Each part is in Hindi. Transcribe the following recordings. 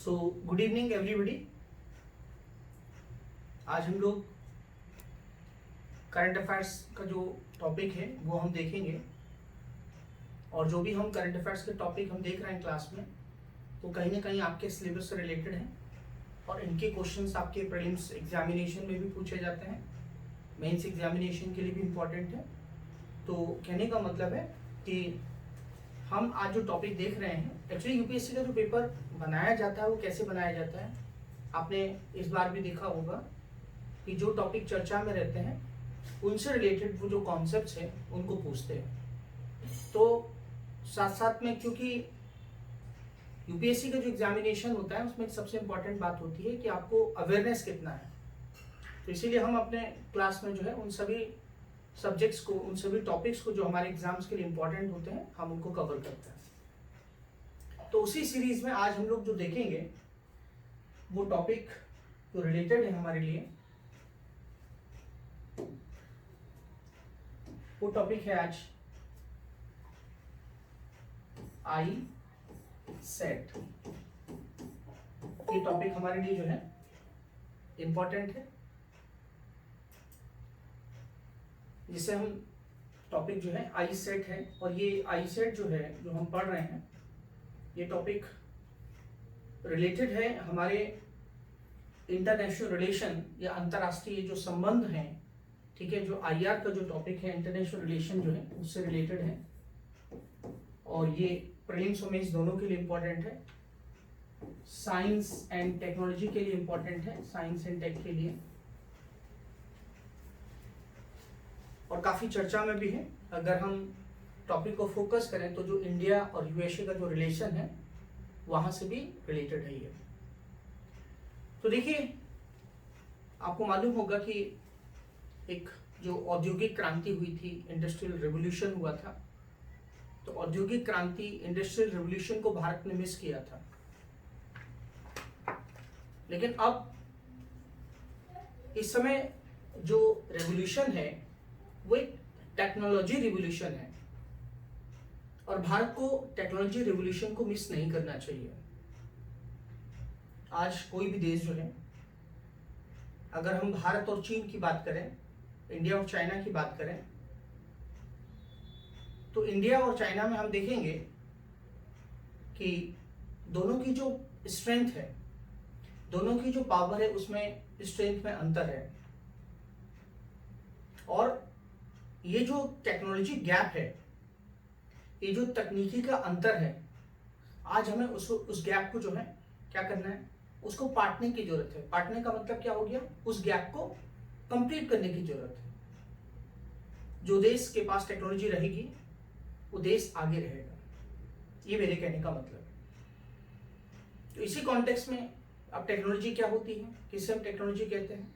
So good evening everybody. आज हम लोग करंट अफेयर्स का जो टॉपिक है वो हम देखेंगे, और जो भी हम करंट अफेयर्स के टॉपिक हम देख रहे हैं क्लास में वो कहीं ना कहीं आपके सिलेबस से रिलेटेड हैं, और इनके क्वेश्चंस आपके प्रीलिम्स एग्जामिनेशन में भी पूछे जाते हैं, मेंस एग्जामिनेशन के लिए भी इम्पोर्टेंट है। तो कहने का मतलब है कि हम आज जो टॉपिक देख रहे हैं, एक्चुअली यूपीएससी का जो पेपर बनाया जाता है वो कैसे बनाया जाता है, आपने इस बार भी देखा होगा कि जो टॉपिक चर्चा में रहते हैं उनसे रिलेटेड वो जो कॉन्सेप्ट्स हैं उनको पूछते हैं। तो साथ साथ में क्योंकि यूपीएससी का जो एग्जामिनेशन होता है उसमें सबसे इम्पॉर्टेंट बात होती है कि आपको अवेयरनेस कितना है, तो इसीलिए हम अपने क्लास में जो है उन सभी सब्जेक्ट्स को, उन सभी टॉपिक्स को जो हमारे एग्जाम्स के लिए इम्पोर्टेंट होते हैं हम उनको कवर करते हैं। तो उसी सीरीज में आज हम लोग जो देखेंगे वो टॉपिक जो रिलेटेड है हमारे लिए, वो टॉपिक है आज आई सेट। ये टॉपिक हमारे लिए जो है इम्पोर्टेंट है, जिसे हम टॉपिक जो है आई सेट है, और ये आई सेट जो है जो हम पढ़ रहे हैं ये टॉपिक रिलेटेड है हमारे इंटरनेशनल रिलेशन या अंतर्राष्ट्रीय जो संबंध हैं, ठीक है। जो आईआर का जो टॉपिक है इंटरनेशनल रिलेशन जो है उससे रिलेटेड है, और ये प्रीलिम्स और मेंस दोनों के लिए इम्पोर्टेंट है। साइंस एंड टेक्नोलॉजी के लिए इम्पोर्टेंट है, साइंस एंड टेक के लिए, और काफ़ी चर्चा में भी है। अगर हम टॉपिक को फोकस करें तो जो इंडिया और यूएसए का जो रिलेशन है वहाँ से भी रिलेटेड है ये। तो देखिए, आपको मालूम होगा कि एक जो औद्योगिक क्रांति हुई थी, इंडस्ट्रियल रिवॉल्यूशन हुआ था, तो औद्योगिक क्रांति, इंडस्ट्रियल रिवॉल्यूशन को भारत ने मिस किया था। लेकिन अब इस समय जो रेवोल्यूशन है वो एक टेक्नोलॉजी रिवॉल्यूशन है, और भारत को टेक्नोलॉजी रिवॉल्यूशन को मिस नहीं करना चाहिए। आज कोई भी देश जो है, अगर हम भारत और चीन की बात करें, इंडिया और चाइना की बात करें, तो इंडिया और चाइना में हम देखेंगे कि दोनों की जो स्ट्रेंथ है, दोनों की जो पावर है, उसमें स्ट्रेंथ में अंतर है। और ये जो टेक्नोलॉजी गैप है, ये जो तकनीकी का अंतर है, आज हमें उस गैप को जो है क्या करना है, उसको पाटने की जरूरत है। पाटने का मतलब क्या हो गया, उस गैप को कंप्लीट करने की जरूरत है। जो देश के पास टेक्नोलॉजी रहेगी वो देश आगे रहेगा, ये मेरे कहने का मतलब है। तो इसी कॉन्टेक्स्ट में अब टेक्नोलॉजी क्या होती है, किसे हम टेक्नोलॉजी कहते हैं।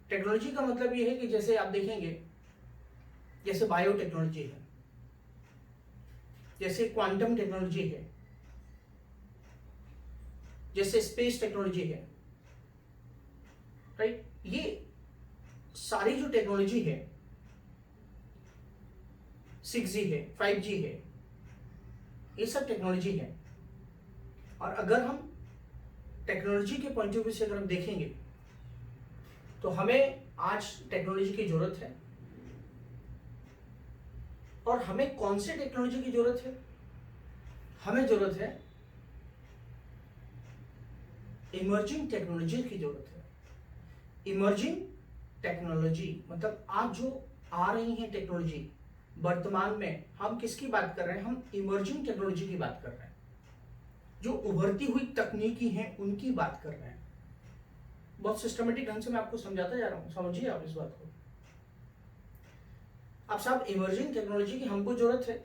टेक्नोलॉजी का मतलब ये है कि जैसे आप देखेंगे, जैसे बायोटेक्नोलॉजी है, जैसे क्वांटम टेक्नोलॉजी है, जैसे स्पेस टेक्नोलॉजी है, राइट। ये सारी जो टेक्नोलॉजी है, 6G है, 5G है, ये सब टेक्नोलॉजी है। और अगर हम टेक्नोलॉजी के पॉइंट ऑफ व्यू से अगर हम देखेंगे तो हमें आज टेक्नोलॉजी की जरूरत है। और हमें कौन से टेक्नोलॉजी की जरूरत है, हमें जरूरत है इमर्जिंग टेक्नोलॉजी की जरूरत है। इमर्जिंग टेक्नोलॉजी मतलब आज जो आ रही है टेक्नोलॉजी, वर्तमान में हम किसकी बात कर रहे हैं, हम इमर्जिंग टेक्नोलॉजी की बात कर रहे हैं। जो उभरती हुई तकनीकी हैं उनकी बात कर रहे हैं। बहुत सिस्टमेटिक ढंग से मैं आपको समझाता जा रहा हूं, समझिए आप इस बात को। अब साहब, इमर्जिंग टेक्नोलॉजी की हमको जरूरत है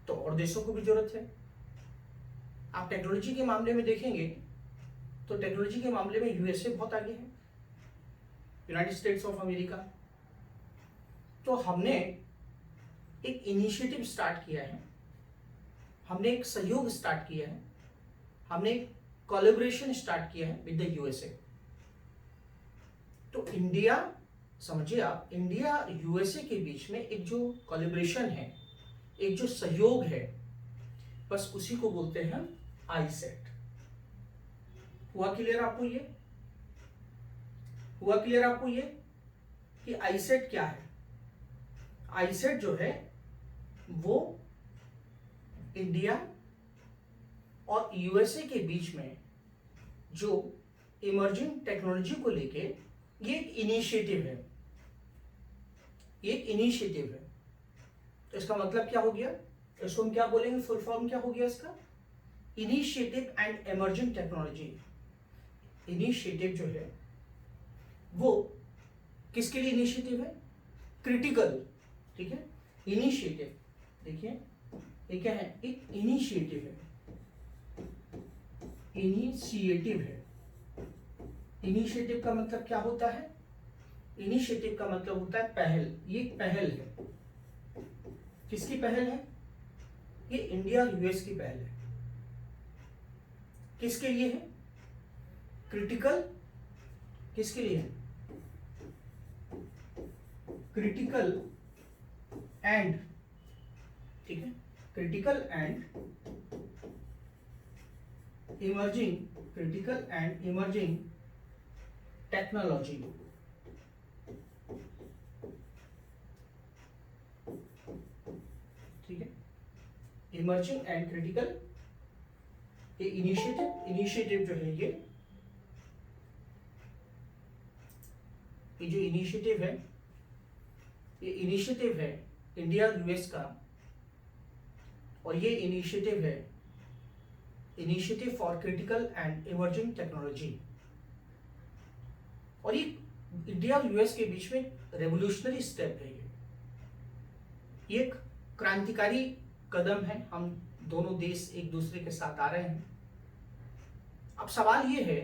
तो और देशों को भी जरूरत है। आप टेक्नोलॉजी के मामले में देखेंगे तो टेक्नोलॉजी के मामले में यूएसए बहुत आगे है, यूनाइटेड स्टेट्स ऑफ अमेरिका। तो हमने एक इनिशिएटिव स्टार्ट किया है, हमने एक सहयोग स्टार्ट किया है, हमने एक कोलैबोरेशन स्टार्ट किया है विद द यूएसए। तो इंडिया, समझिए आप, इंडिया यूएसए के बीच में एक जो कोलैबोरेशन है, एक जो सहयोग है, बस उसी को बोलते हैं आई सेट। हुआ क्लियर आपको ये? हुआ क्लियर आपको ये कि आईसेट क्या है? आईसेट जो है वो इंडिया और यूएसए के बीच में जो इमर्जिंग टेक्नोलॉजी को लेके ये एक इनिशिएटिव है, ये एक इनिशिएटिव है। तो इसका मतलब क्या हो गया? इसको हम क्या बोलेंगे? फुल फॉर्म क्या हो गया इसका? Initiative and emerging technology. Initiative जो है वो किसके लिए इनिशिएटिव है? क्रिटिकल, ठीक है। इनिशिएटिव देखिए ये क्या है? एक इनिशिएटिव है, इनिशिएटिव है। इनिशिएटिव का मतलब क्या होता है? इनिशिएटिव का मतलब होता है पहल। ये एक पहल है। किसकी पहल है? ये इंडिया और यूएस की पहल है। किसके लिए है? क्रिटिकल। किसके लिए है? क्रिटिकल एंड, ठीक है, critical and emerging, critical and emerging technology. ठीक है, इमर्जिंग एंड क्रिटिकल। ये इनिशिएटिव जो है ये जो इनिशिएटिव है, ये इनिशिएटिव है इंडिया और यूएस का, और ये इनिशिएटिव है initiative for critical and emerging technology. और ये इंडिया और यूएस के बीच में रेवोल्यूशनरी स्टेप है। ये एक क्रांतिकारी कदम है। हम दोनों देश एक दूसरे के साथ आ रहे हैं। अब सवाल ये है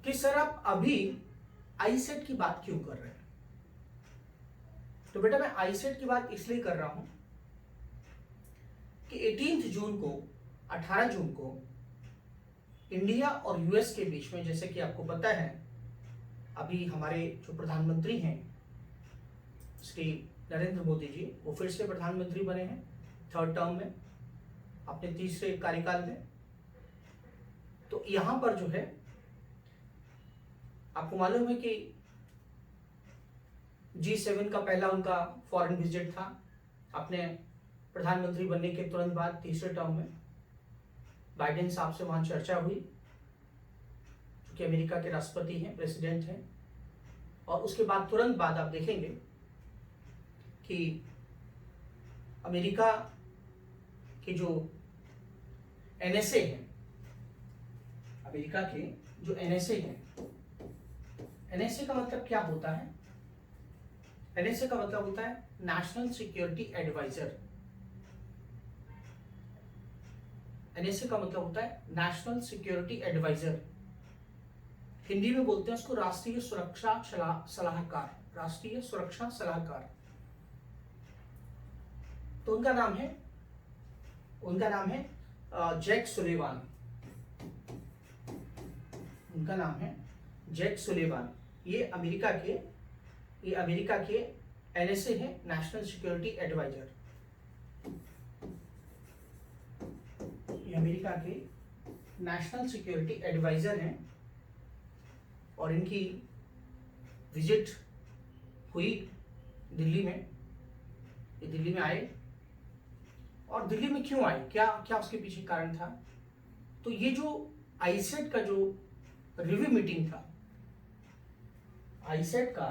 कि सर आप अभी आईसेट की बात क्यों कर रहे हैं? तो बेटा मैं आईसेट की बात इसलिए कर रहा हूं कि 18 जून को, 18 जून को इंडिया और यूएस के बीच में, जैसे कि आपको पता है, अभी हमारे जो प्रधानमंत्री हैं श्री नरेंद्र मोदी जी, वो फिर से प्रधानमंत्री बने हैं 3rd टर्म में, अपने 3रे कार्यकाल में। तो यहां पर जो है आपको मालूम है कि G7 का पहला उनका फॉरेन विजिट था अपने प्रधानमंत्री बनने के तुरंत बाद 3रे टर्म में। बाइडेन साहब से वहां चर्चा हुई, जो कि अमेरिका के राष्ट्रपति हैं, प्रेसिडेंट हैं। और उसके बाद तुरंत बाद आप देखेंगे कि अमेरिका के जो एनएसए हैं, अमेरिका के जो एनएसए हैं, एनएसए का मतलब क्या होता है? एनएसए का मतलब होता है नेशनल सिक्योरिटी एडवाइजर। एनएसए का मतलब होता है नेशनल सिक्योरिटी एडवाइजर। हिंदी में बोलते हैं उसको राष्ट्रीय सुरक्षा सलाहकार, राष्ट्रीय सुरक्षा सलाहकार। तो उनका नाम है जैक सुलेवान। उनका नाम है जैक सुलेवान। ये अमेरिका के एनएसए है, नेशनल सिक्योरिटी एडवाइजर। ये अमेरिका के नेशनल सिक्योरिटी एडवाइजर हैं। और इनकी विजिट हुई दिल्ली में। ये दिल्ली में आए, और दिल्ली में क्यों आए, क्या क्या उसके पीछे कारण था? तो ये जो आईसेट का जो रिव्यू मीटिंग था, आईसेट का,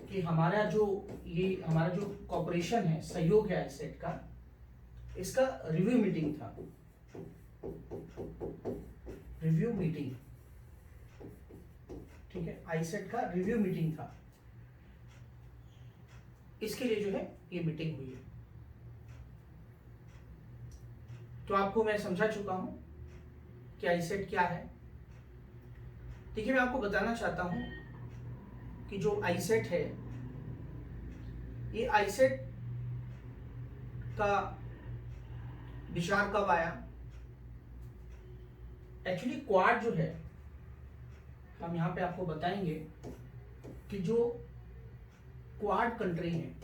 कि हमारा जो कॉपरेशन है, सहयोग है आईसेट का, इसका रिव्यू मीटिंग था। रिव्यू मीटिंग, ठीक है, आईसेट का रिव्यू मीटिंग था। इसके लिए जो है ये मीटिंग हुई है। तो आपको मैं समझा चुका हूं कि आईसेट क्या है। देखिए मैं आपको बताना चाहता हूं कि जो आईसेट है, ये आईसेट का विचार कब आया? एक्चुअली क्वाड जो है, हम यहां पे आपको बताएंगे कि जो क्वाड कंट्री है,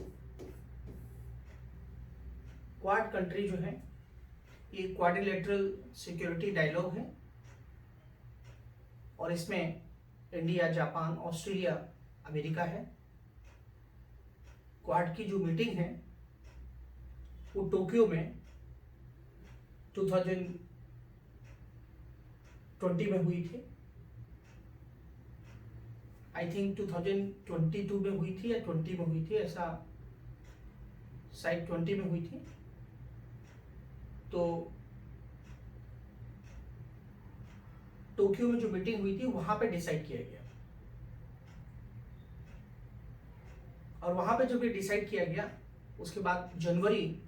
क्वाड कंट्री जो है, ये क्वाड्रिलेटरल सिक्योरिटी डायलॉग है और इसमें इंडिया, जापान, ऑस्ट्रेलिया, अमेरिका है। क्वाड की जो मीटिंग है वो टोक्यो में 2020 में हुई थी। आई थिंक 2022 में हुई थी या 20 में हुई थी, ऐसा शायद 20 में हुई थी। तो टोक्यो में जो मीटिंग हुई थी वहां पे डिसाइड किया गया, और वहां पे जब ये डिसाइड किया गया उसके बाद जनवरी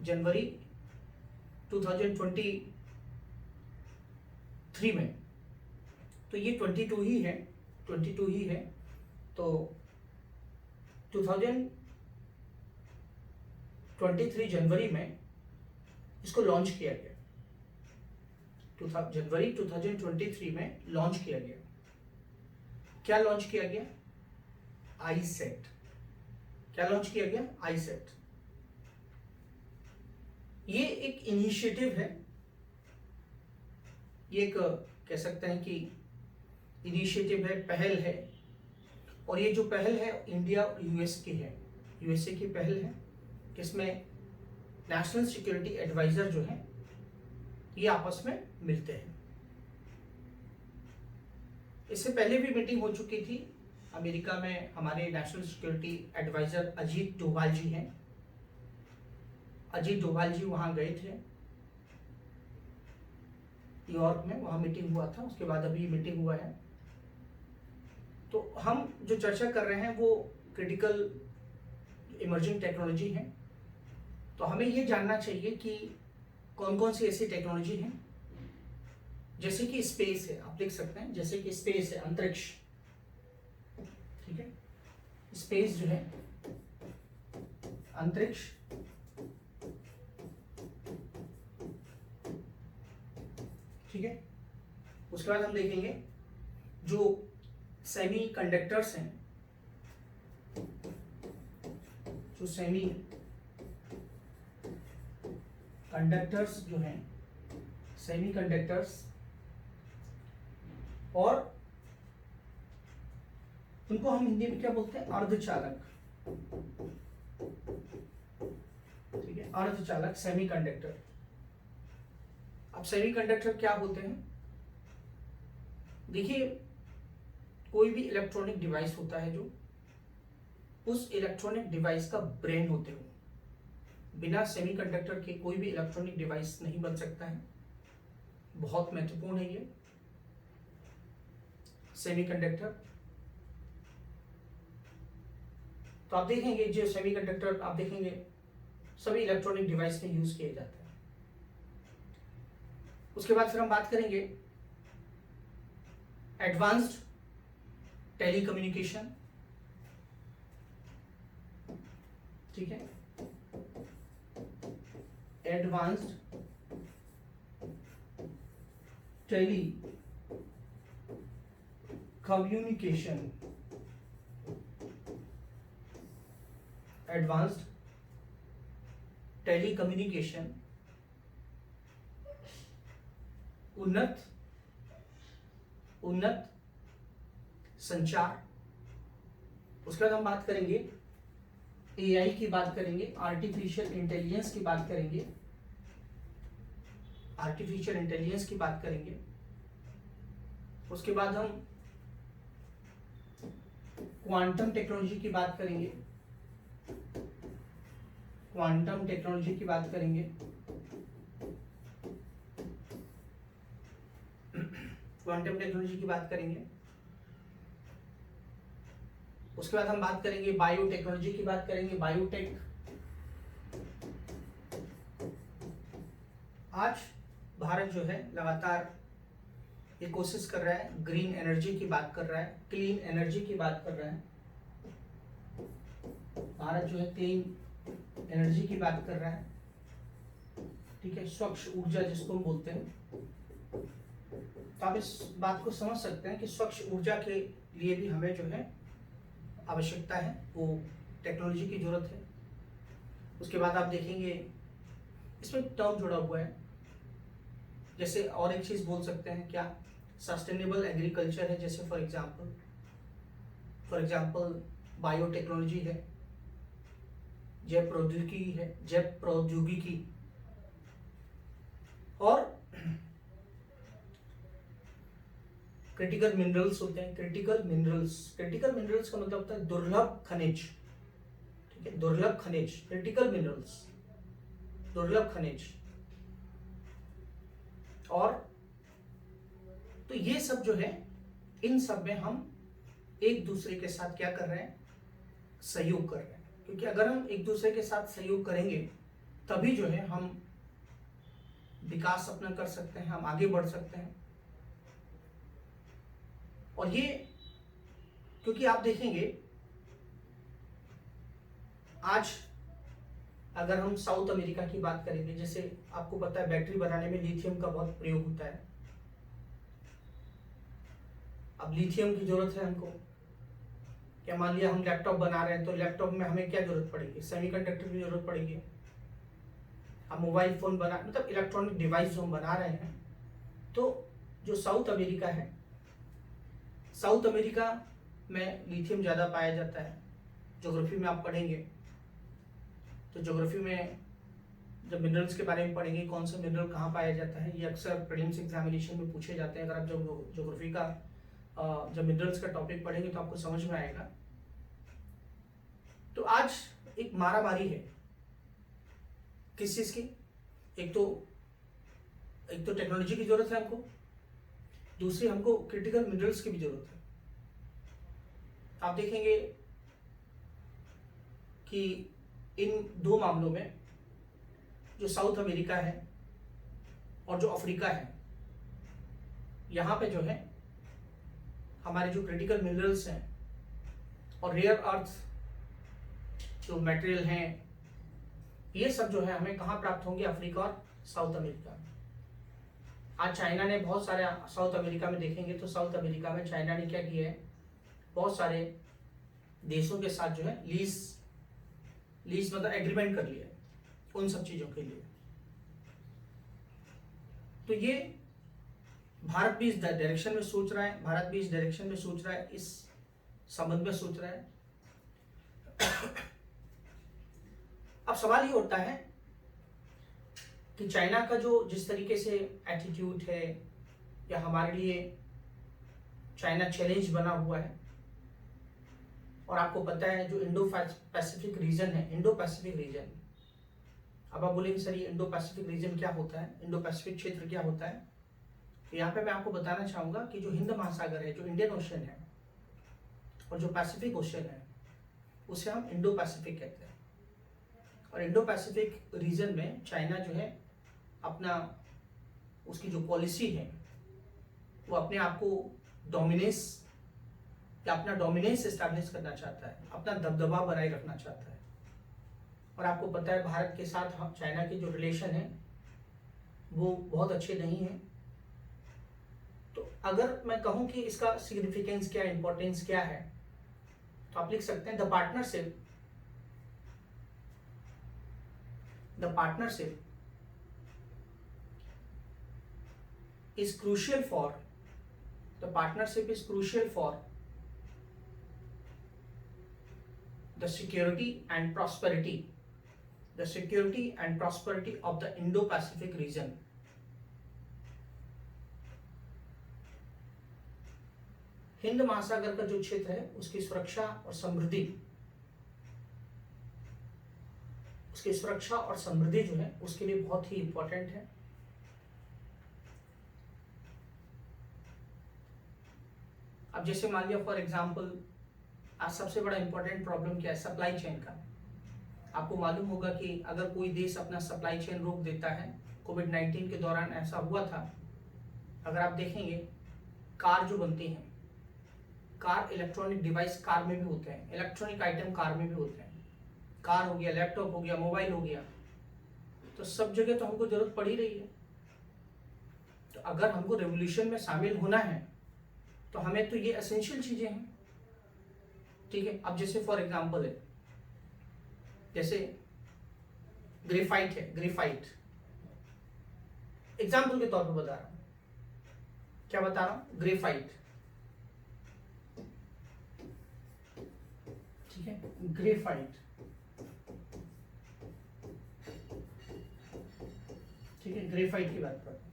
2023 में, तो ये 22 ही है, 22 ही है। तो 2023 जनवरी में इसको लॉन्च किया गया। जनवरी 2023 में लॉन्च किया गया। क्या लॉन्च किया गया? आईसेट। क्या लॉन्च किया गया? आईसेट। ये एक इनिशिएटिव है, ये एक कह सकते हैं कि इनिशिएटिव है, पहल है। और ये जो पहल है इंडिया और यूएस की है, यूएसए की पहल है, जिसमें नेशनल सिक्योरिटी एडवाइजर जो है ये आपस में मिलते हैं। इससे पहले भी मीटिंग हो चुकी थी अमेरिका में। हमारे national security adviser Ajit Doval ji हैं, अजीत डोभाल जी वहां गए थे न्यूयॉर्क में, वहां मीटिंग हुआ था। उसके बाद अभी मीटिंग हुआ है। तो हम जो चर्चा कर रहे हैं वो क्रिटिकल इमर्जिंग टेक्नोलॉजी है। तो हमें ये जानना चाहिए कि कौन कौन सी ऐसी टेक्नोलॉजी है, जैसे कि स्पेस है, आप देख सकते हैं, जैसे कि स्पेस है, अंतरिक्ष, ठीक है, स्पेस जो है, अंतरिक्ष, ठीक है। उसके बाद हम देखेंगे जो सेमी कंडक्टर्स हैं, जो सेमी कंडक्टर्स जो हैं, सेमी कंडक्टर्स, और उनको हम हिंदी में क्या बोलते हैं? अर्धचालक, ठीक है, अर्धचालक, सेमी कंडक्टर। अब सेमी कंडक्टर क्या होते हैं? देखिए, कोई भी इलेक्ट्रॉनिक डिवाइस होता है जो उस इलेक्ट्रॉनिक डिवाइस का ब्रेन होते हो। बिना सेमीकंडक्टर के कोई भी इलेक्ट्रॉनिक डिवाइस नहीं बन सकता है। बहुत महत्वपूर्ण है ये सेमीकंडक्टर। तो आप देखेंगे जो सेमीकंडक्टर आप देखेंगे सभी इलेक्ट्रॉनिक डिवाइस में यूज किए जाते हैं। उसके बाद फिर हम बात करेंगे एडवांस्ड टेलीकम्युनिकेशन, ठीक है, advanced telecommunication, advanced telecommunication, उन्नत संचार। उसके बाद हम बात करेंगे एआई की बात करेंगे, आर्टिफिशियल इंटेलिजेंस की बात करेंगे, आर्टिफिशियल इंटेलिजेंस की बात करेंगे। उसके बाद हम क्वांटम टेक्नोलॉजी की बात करेंगे, क्वांटम टेक्नोलॉजी की बात करेंगे। क्वांटम टेक्नोलॉजी की बात करेंगे। उसके बाद हम बात करेंगे बायोटेक्नोलॉजी की बात करेंगे, बायोटेक। आज भारत जो है लगातार ये कोशिश कर रहा है, ग्रीन एनर्जी की बात कर रहा है, क्लीन एनर्जी की बात कर रहा है। भारत जो है क्लीन एनर्जी की बात कर रहा है, ठीक है, स्वच्छ ऊर्जा जिसको हम बोलते हैं। तो आप इस बात को समझ सकते हैं कि स्वच्छ ऊर्जा के लिए भी हमें जो है आवश्यकता है, वो टेक्नोलॉजी की जरूरत है। उसके बाद आप देखेंगे इसमें टर्म जुड़ा हुआ है। जैसे और एक चीज बोल सकते हैं क्या, सस्टेनेबल एग्रीकल्चर है, जैसे फॉर एग्जाम्पल बायोटेक्नोलॉजी है, जैव प्रौद्योगिकी और क्रिटिकल मिनरल्स होते हैं। क्रिटिकल मिनरल्स का मतलब होता है दुर्लभ खनिज, ठीक है, दुर्लभ खनिज, क्रिटिकल मिनरल्स, दुर्लभ खनिज। और तो ये सब जो है, इन सब में हम एक दूसरे के साथ क्या कर रहे हैं, सहयोग कर रहे हैं। क्योंकि अगर हम एक दूसरे के साथ सहयोग करेंगे तभी जो है हम विकास अपना कर सकते हैं, हम आगे बढ़ सकते हैं। और ये क्योंकि आप देखेंगे आज अगर हम साउथ अमेरिका की बात करेंगे, जैसे आपको पता है बैटरी बनाने में लिथियम का बहुत प्रयोग होता है। अब लिथियम की जरूरत है हमको, क्या मान लिया हम लैपटॉप बना रहे हैं तो लैपटॉप में हमें क्या जरूरत पड़ेगी, सेमीकंडक्टर की जरूरत पड़ेगी। हम मोबाइल फोन बना, मतलब इलेक्ट्रॉनिक डिवाइस जो हम बना रहे हैं, तो जो साउथ अमेरिका है, साउथ अमेरिका में लिथियम ज़्यादा पाया जाता है। ज्योग्राफी में आप पढ़ेंगे तो ज्योग्राफी में जब मिनरल्स के बारे में पढ़ेंगे, कौन सा मिनरल कहाँ पाया जाता है, ये अक्सर प्रीलिम्स एग्जामिनेशन में पूछे जाते हैं। अगर आप जब ज्योग्राफी का जब मिनरल्स का टॉपिक पढ़ेंगे तो आपको समझ में आएगा। तो आज एक मारामारी है किस चीज़ की, एक तो टेक्नोलॉजी की जरूरत है हमको, दूसरी हमको क्रिटिकल मिनरल्स की भी जरूरत है। आप देखेंगे कि इन दो मामलों में जो साउथ अमेरिका है और जो अफ्रीका है, यहाँ पे जो है हमारे जो क्रिटिकल मिनरल्स हैं और रेयर अर्थ जो मटेरियल हैं, ये सब जो है हमें कहाँ प्राप्त होंगे, अफ्रीका और साउथ अमेरिका में। आज चाइना ने बहुत सारे, साउथ अमेरिका में देखेंगे तो साउथ अमेरिका में चाइना ने क्या किया है, बहुत सारे देशों के साथ जो है लीज मतलब एग्रीमेंट कर लिया है उन सब चीजों के लिए। तो ये भारत भी इस डायरेक्शन में सोच रहा है, भारत भी इस डायरेक्शन में सोच रहा है, इस संबंध में सोच रहा है। अब सवाल ये उठता है कि चाइना का जो जिस तरीके से एटीट्यूड है, या हमारे लिए चाइना चैलेंज बना हुआ है, और आपको पता है जो इंडो पैसिफिक रीजन है, इंडो पैसिफिक रीजन, अब आप बोलेंगे सर ये इंडो पैसिफिक रीजन क्या होता है, इंडो पैसिफिक क्षेत्र क्या होता है। तो यहाँ पे मैं आपको बताना चाहूंगा कि जो हिंद महासागर है, जो इंडियन ओशन है, और जो पैसिफिक ओशन है, उसे हम इंडो पैसिफिक कहते हैं। और इंडो पैसिफिक रीजन में चाइना जो है अपना, उसकी जो पॉलिसी है वो अपने आप को डोमिनेंस या अपना डोमिनेंस एस्टैब्लिश करना चाहता है, अपना दबदबा बनाए रखना चाहता है। और आपको पता है भारत के साथ चाइना के जो रिलेशन है वो बहुत अच्छे नहीं हैं। तो अगर मैं कहूं कि इसका सिग्निफिकेंस क्या, इंपॉर्टेंस क्या है, तो आप लिख सकते हैं the partnership is crucial for the partnership is crucial for the security and prosperity of the Indo-Pacific region. Hind महासागर का जो क्षेत्र है उसकी सुरक्षा और समृद्धि जो है उसके लिए बहुत ही इंपॉर्टेंट है। अब जैसे मान लिया फॉर एग्जांपल, आज सबसे बड़ा इंपॉर्टेंट प्रॉब्लम क्या है, सप्लाई चेन का। आपको मालूम होगा कि अगर कोई देश अपना सप्लाई चेन रोक देता है, कोविड-19 के दौरान ऐसा हुआ था। अगर आप देखेंगे कार जो बनती हैं, कार इलेक्ट्रॉनिक डिवाइस कार में भी होते हैं, इलेक्ट्रॉनिक आइटम कार में भी होते हैं, कार हो गया, लैपटॉप हो गया, मोबाइल हो गया, तो सब जगह तो हमको जरूरत पड़ ही रही है। तो अगर हमको रेवोल्यूशन में शामिल होना है तो हमें तो ये एसेंशियल चीजें हैं, ठीक है। अब जैसे फॉर एग्जांपल है, जैसे ग्रेफाइट है, ग्रेफाइट एग्जाम्पल के तौर पर बता रहा हूं, क्या बता रहा हूं, ग्रेफाइट, ठीक है, ग्रेफाइट, ठीक है, ग्रेफाइट की बात करते हैं।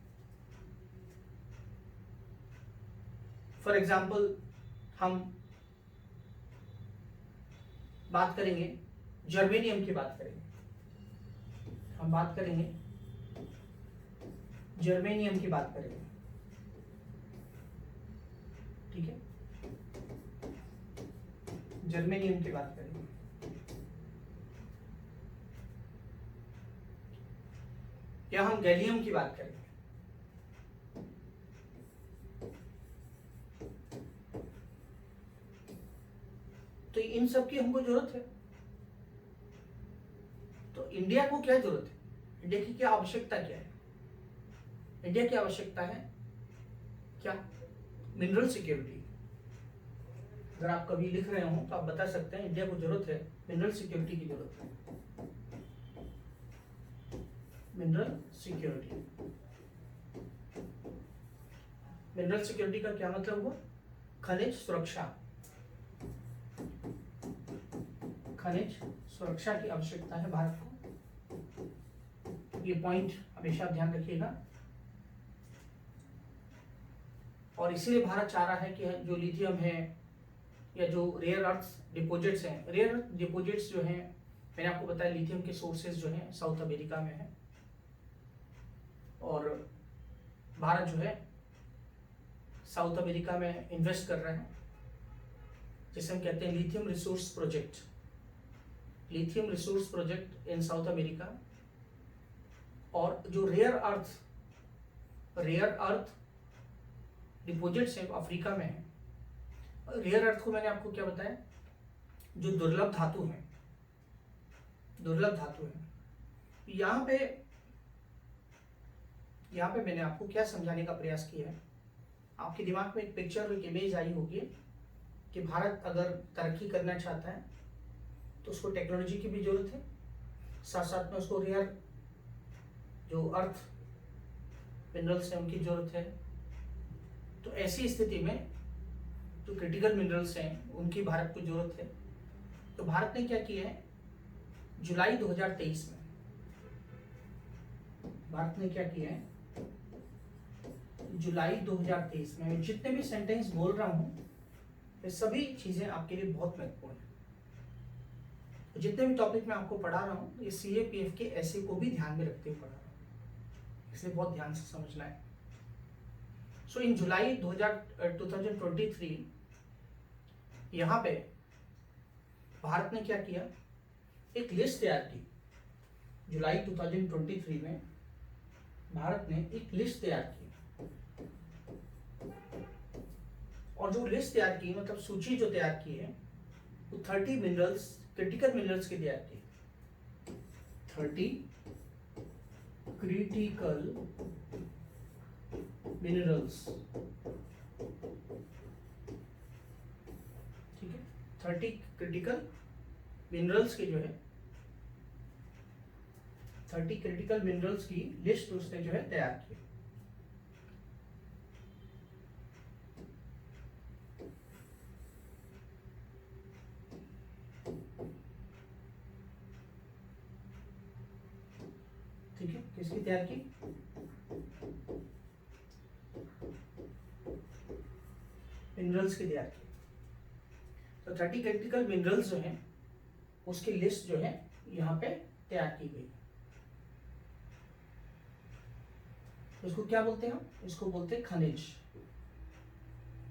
फॉर एग्जाम्पल हम बात करेंगे जर्मेनियम की बात करेंगे, हम बात करेंगे जर्मेनियम की बात करेंगे, ठीक है, जर्मेनियम की बात करेंगे। या हम गैलियम की बात करेंगे, तो इन सब की हमको जरूरत है। तो इंडिया को क्या जरूरत है, इंडिया की क्या आवश्यकता क्या है, इंडिया की आवश्यकता है क्या, मिनरल सिक्योरिटी। अगर आप कभी लिख रहे हो तो आप बता सकते हैं इंडिया को जरूरत है मिनरल सिक्योरिटी की जरूरत है, मिनरल सिक्योरिटी। मिनरल सिक्योरिटी का क्या मतलब हुआ, खनिज सुरक्षा, खनिज सुरक्षा की आवश्यकता है भारत को। ये पॉइंट हमेशा ध्यान रखिएगा। और इसीलिए भारत चाह रहा है कि जो लिथियम है या जो रेयर अर्थ डिपोजिट्स हैं, रेयर अर्थ डिपोजिट्स जो हैं, मैंने आपको बताया लिथियम के सोर्सेज जो हैं साउथ अमेरिका में है, और भारत जो है साउथ अमेरिका में इन्वेस्ट कर रहा है, जिसे हम कहते हैं lithium resource project, lithium resource project in south America. और जो रेयर अर्थ डिपोजिट्स है अफ्रीका में है। रेयर अर्थ को मैंने आपको क्या बताया, जो दुर्लभ धातु है, दुर्लभ धातु है। यहाँ पे मैंने आपको क्या समझाने का प्रयास किया है, आपके दिमाग में एक पिक्चर, एक इमेज आई होगी कि भारत अगर तरक्की करना चाहता है तो उसको टेक्नोलॉजी की भी जरूरत है, साथ साथ में उसको रेयर जो अर्थ मिनरल्स हैं उनकी जरूरत है। तो ऐसी स्थिति में जो क्रिटिकल मिनरल्स हैं उनकी भारत को जरूरत है। तो भारत ने क्या किया है, जुलाई 2023 में भारत ने क्या किया है, जुलाई 2023 में, मैं जितने भी सेंटेंस बोल रहा हूं ये सभी चीजें आपके लिए बहुत महत्वपूर्ण है। जितने भी टॉपिक मैं आपको पढ़ा रहा हूं ये CAPF के ऐसे को भी ध्यान में रखते हुए पढ़ा रहा हूं, इसलिए बहुत ध्यान से समझना है। सो इन जुलाई 2023 यहाँ पे भारत ने क्या किया, एक लिस्ट तैयार की। जुलाई 2023 में भारत ने एक लिस्ट तैयार की, और जो लिस्ट तैयार की, मतलब सूची जो तैयार की है, वो 30 मिनरल्स, क्रिटिकल मिनरल्स की तैयार की, 30 क्रिटिकल मिनरल्स, ठीक है, 30 क्रिटिकल मिनरल्स की जो है 30 क्रिटिकल मिनरल्स की लिस्ट उसने जो है तैयार की। ठीक है, किसकी तैयार की, मिनरल्स की तैयार की। तो 30 क्रिटिकल मिनरल्स जो हैं उसकी लिस्ट जो है यहाँ पे तैयार की गई। इसको क्या बोलते हैं हम, इसको बोलते हैं खनिज,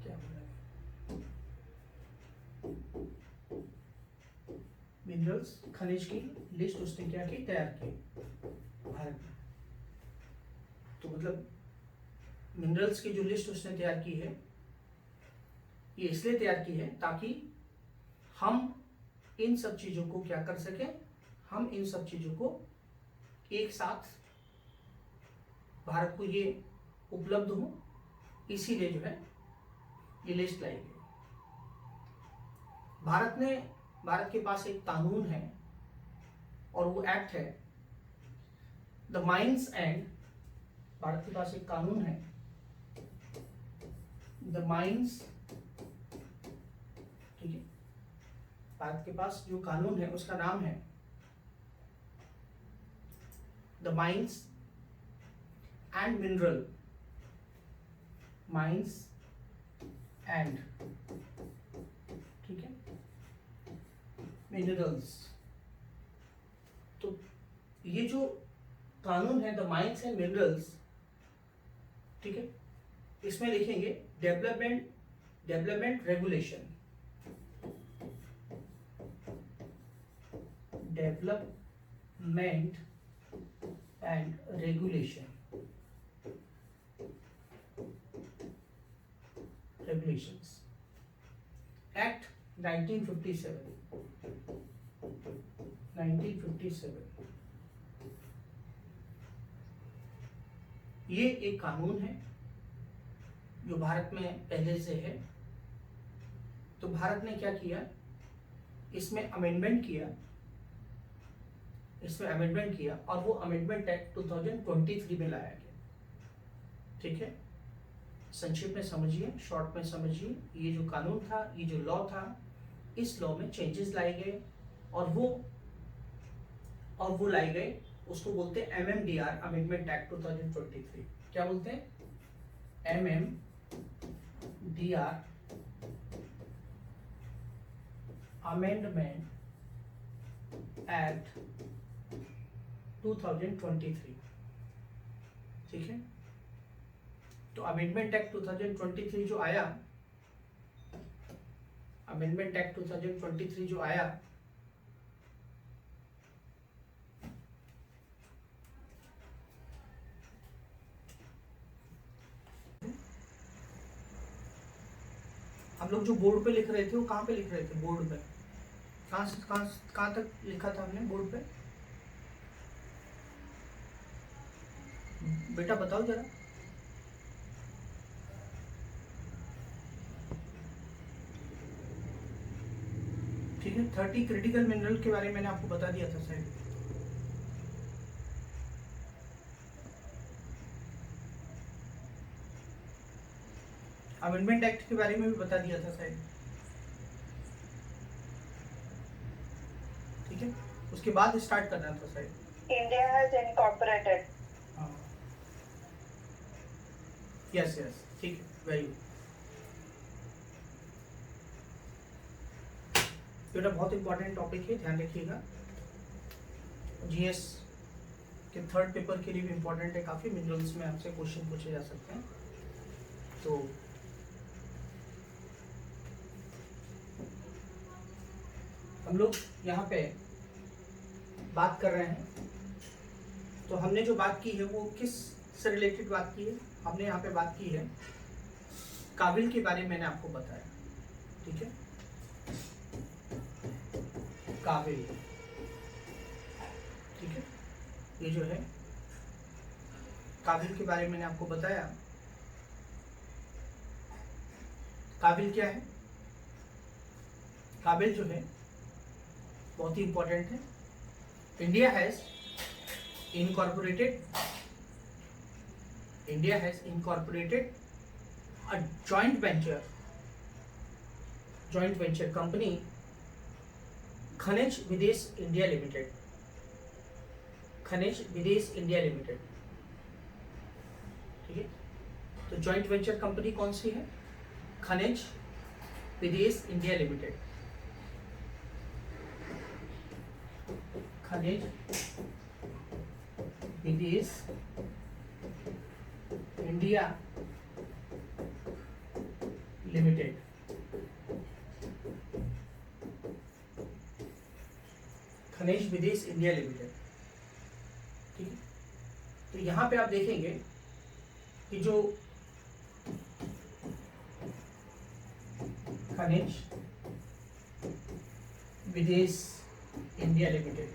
क्या बोल रहे हैं, मिनरल्स, खनिज की लिस्ट उसने क्या की, तैयार की भारत में। तो मतलब मिनरल्स की जो लिस्ट उसने तैयार की है ये इसलिए तैयार की है ताकि हम इन सब चीजों को क्या कर सके, हम इन सब चीजों को एक साथ भारत को ये उपलब्ध हो, इसीलिए जो है ये लिस्ट लाई गई। भारत के पास एक कानून है और वो एक्ट है द माइंस एंड भारत के पास एक कानून है, द माइंस, ठीक है, भारत के पास जो कानून है उसका नाम है the mines and mineral, mines and, ठीक है, मिनरल्स। तो ये जो कानून है द माइंस एंड मिनरल्स, ठीक है, इसमें लिखेंगे development regulation, development and regulation, regulations act 1957 ये एक कानून है जो भारत में पहले से है। तो भारत ने क्या किया, इसमें अमेंडमेंट किया और वो अमेंडमेंट एक्ट 2023 में लाया गया, ठीक है। संक्षिप्त में समझिए, शॉर्ट में समझिए, ये जो कानून था, ये जो लॉ था, इस लॉ में चेंजेस लाए गए और वो लाए गए, उसको बोलते हैं MMDR, अमेंडमेंट एक्ट 2023। क्या बोलते हैं? MMDR, अमेंडमेंट एक्ट 2023, ठीक है। तो अमेंडमेंट एक्ट 2023 जो आया, अमेंडमेंट एक्ट 2023 जो आया, हम लोग जो बोर्ड पे लिख रहे थे वो कहाँ पे लिख रहे थे? बोर्ड पे कहाँ तक लिखा था हमने बोर्ड पे? बेटा बताओ जरा। ठीक है, 30 क्रिटिकल मिनरल के बारे में मैंने आपको बता दिया था शायद। अमेंडमेंट एक्ट के बारे में भी बता दिया था शायद, ठीक है। उसके बाद स्टार्ट करना था शायद। India has incorporated. यस, ठीक है, वेरी गुड बेटा, बहुत इंपॉर्टेंट टॉपिक है, ध्यान रखिएगा। जीएस के थर्ड पेपर के लिए भी इंपॉर्टेंट है काफ़ी, मिनरल्स में आपसे क्वेश्चन पूछे जा सकते हैं। तो हम लोग यहाँ पे बात कर रहे हैं, तो हमने जो बात की है वो किस से रिलेटेड बात की है? हमने यहाँ पे बात की है काबिल के बारे में, मैंने आपको बताया, ठीक है। काबिल, ठीक है, ये जो है काबिल के बारे में मैंने आपको बताया। काबिल क्या है? काबिल जो है बहुत ही इंपॉर्टेंट है। India has incorporated a joint venture company, खनिज विदेश इंडिया लिमिटेड, खनिज विदेश इंडिया लिमिटेड, ठीक है। तो जॉइंट वेंचर कंपनी कौन सी है? खनिज विदेश इंडिया लिमिटेड, खनिज विदेश इंडिया लिमिटेड, खनिज विदेश इंडिया लिमिटेड, ठीक है। तो यहाँ पे आप देखेंगे कि जो खनिज विदेश इंडिया लिमिटेड,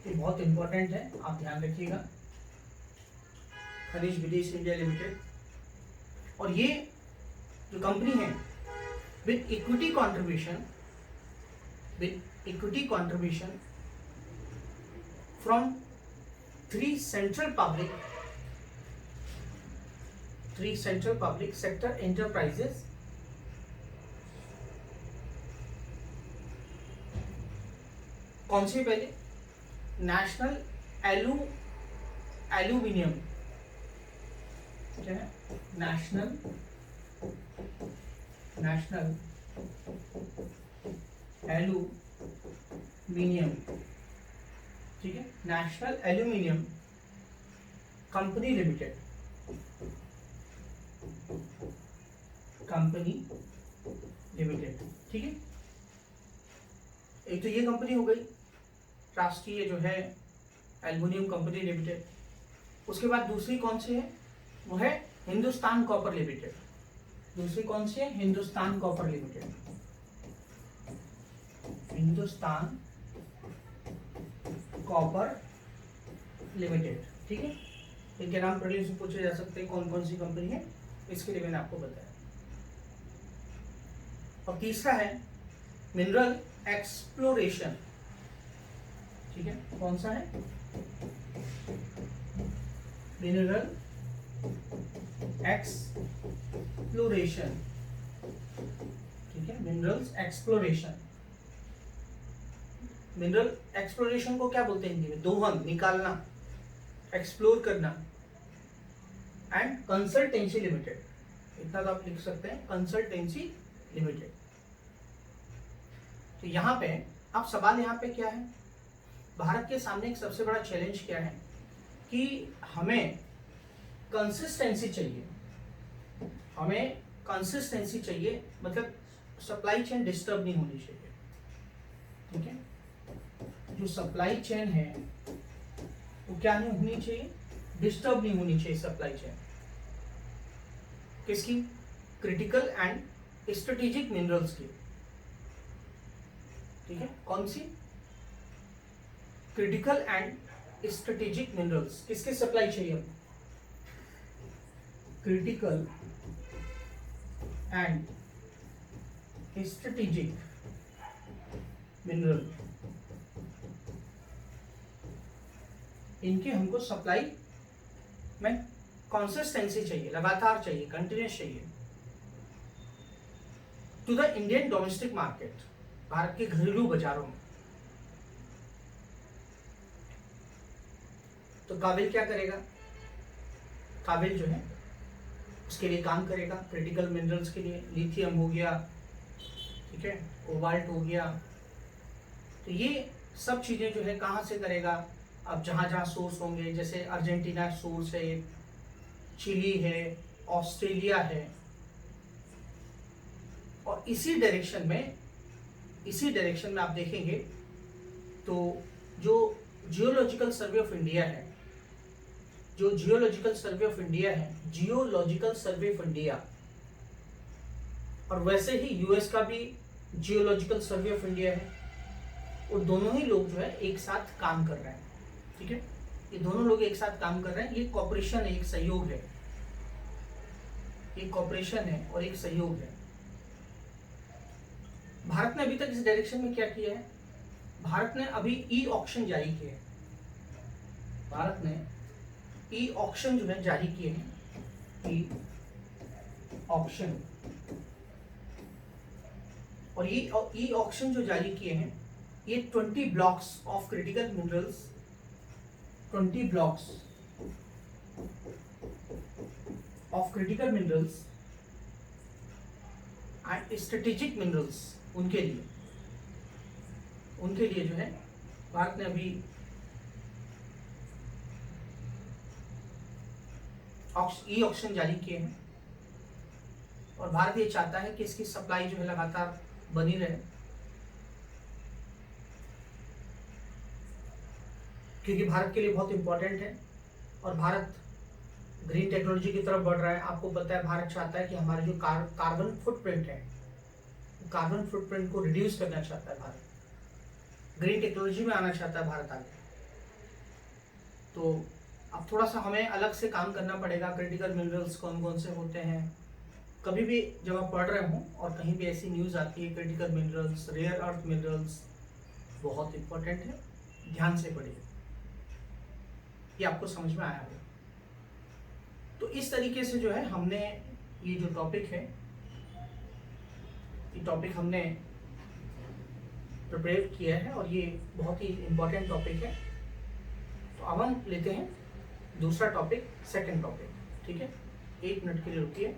ये बहुत इंपॉर्टेंट है, आप ध्यान रखिएगा। खनिज विदेश इंडिया लिमिटेड, और ये जो कंपनी है with equity contribution from 3 central public 3 central public sector enterprises कौन सी पहले? नेशनल एल्यूमिनियम, क्या है? नेशनल एल्यूमिनियम, ठीक है, नेशनल एल्यूमिनियम कंपनी लिमिटेड, ठीक है। एक तो ये कंपनी हो गई राष्ट्रीय जो है एल्युमिनियम कंपनी लिमिटेड। उसके बाद दूसरी कौन सी है? वो है हिंदुस्तान कॉपर लिमिटेड। दूसरी कौन सी है? Hindustan copper limited, Hindustan copper limited, ठीक है। इनके नाम प्रीलिम्स से पूछे जा सकते हैं कौन कौन सी कंपनी है, इसके लिए मैंने आपको बताया। और तीसरा है मिनरल एक्सप्लोरेशन, ठीक है। कौन सा है? मिनरल एक्सप्लोरेशन, ठीक है, मिनरल्स एक्सप्लोरेशन। मिनरल एक्सप्लोरेशन को क्या बोलते हैं हिंदी में? दोहन, निकालना, एक्सप्लोर करना। एंड कंसल्टेंसी लिमिटेड, इतना तो आप लिख सकते हैं, कंसल्टेंसी लिमिटेड। तो यहाँ पे अब सवाल यहाँ पे क्या है? भारत के सामने एक सबसे बड़ा चैलेंज क्या है कि हमें कंसिस्टेंसी चाहिए, हमें कंसिस्टेंसी चाहिए, मतलब सप्लाई चेन डिस्टर्ब नहीं होनी चाहिए, ठीक है। जो सप्लाई चेन है वो क्या नहीं होनी चाहिए? डिस्टर्ब नहीं होनी चाहिए सप्लाई चेन। किसकी? क्रिटिकल एंड स्ट्रेटेजिक मिनरल्स की, ठीक है। कौन सी? Critical and strategic minerals. किसकी सप्लाई चाहिए हमको? क्रिटिकल एंड स्ट्रेटेजिक मिनरल, इनकी हमको सप्लाई में कंसिस्टेंसी चाहिए, लगातार चाहिए, कंटिन्यूस चाहिए to the Indian domestic market, Bharat के घरेलू बाजारों में। तो काबिल क्या करेगा? काबिल जो है उसके लिए काम करेगा, क्रिटिकल मिनरल्स के लिए। लिथियम हो गया, ठीक है, कोबाल्ट हो गया। तो ये सब चीजें जो है कहाँ से करेगा? अब जहाँ जहाँ सोर्स होंगे, जैसे अर्जेंटीना सोर्स है, चिली है, ऑस्ट्रेलिया है, और इसी डायरेक्शन में आप देखेंगे तो जो जियोलॉजिकल सर्वे ऑफ इंडिया है, जियोलॉजिकल सर्वे ऑफ इंडिया, और वैसे ही यूएस का भी जियोलॉजिकल सर्वे ऑफ इंडिया है, और दोनों ही लोग जो है एक साथ काम कर रहे हैं, ठीक है। ये दोनों लोग एक साथ काम कर रहे हैं, ये कॉपरेशन है, एक सहयोग है, एक कॉपरेशन है और एक सहयोग है। भारत ने अभी तक इस डायरेक्शन में क्या किया है? भारत ने अभी ई ऑक्शन जारी किए हैं, भारत ने ई ऑक्शन जो है जारी किए हैं, ई ऑक्शन। और ये ई ऑक्शन जो जारी किए हैं, ये 20 blocks of critical minerals, 20 blocks of critical minerals and strategic minerals, उनके लिए जो है भारत ने अभी ई ऑक्शन जारी किए हैं। और भारत ये चाहता है कि इसकी सप्लाई जो है लगातार बनी रहे, क्योंकि भारत के लिए बहुत इंपॉर्टेंट है और भारत ग्रीन टेक्नोलॉजी की तरफ बढ़ रहा है। आपको पता है भारत चाहता है कि हमारे जो कार्बन फुटप्रिंट है, कार्बन फुटप्रिंट को रिड्यूस करना चाहता है भारत, ग्रीन टेक्नोलॉजी में आना चाहता है भारत आगे। तो अब थोड़ा सा हमें अलग से काम करना पड़ेगा। क्रिटिकल मिनरल्स कौन कौन से होते हैं? कभी भी जब आप पढ़ रहे हों और कहीं भी ऐसी न्यूज़ आती है critical minerals, rare earth minerals, बहुत इंपॉर्टेंट है, ध्यान से पढ़िए, ये आपको समझ में आया होगा। तो इस तरीके से जो है हमने ये जो टॉपिक है, ये टॉपिक हमने प्रिपेयर किया है और ये बहुत ही इम्पोर्टेंट टॉपिक है। तो अब हम लेते हैं दूसरा टॉपिक, सेकंड टॉपिक। ठीक है, 1 मिनट के लिए रुकिए।